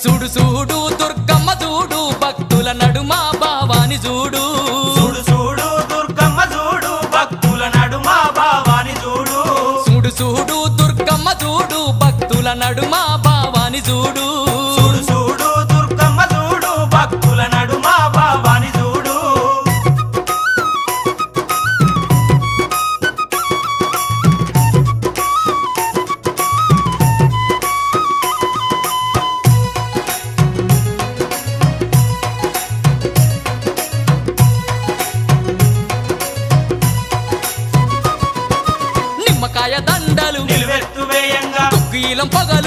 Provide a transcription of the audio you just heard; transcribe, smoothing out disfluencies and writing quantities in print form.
చూడు చూడు దుర్గమ్మ చూడు భక్తుల నడుమ భావాని చూడు చూడు చూడు దుర్గమ్మ చూడు భక్తుల నడుమ భావాని చూడు చూడు చూడు దుర్గమ్మ చూడు భక్తుల నడుమ భావాని చూడు చూడు చూడు దుర్గమ్మ చూడు భక్తుల నడుమ భావాని చూడు నిమ్మకాయ దండలు నిలువెత్తు వేయంగా కుక్కీలం పగలు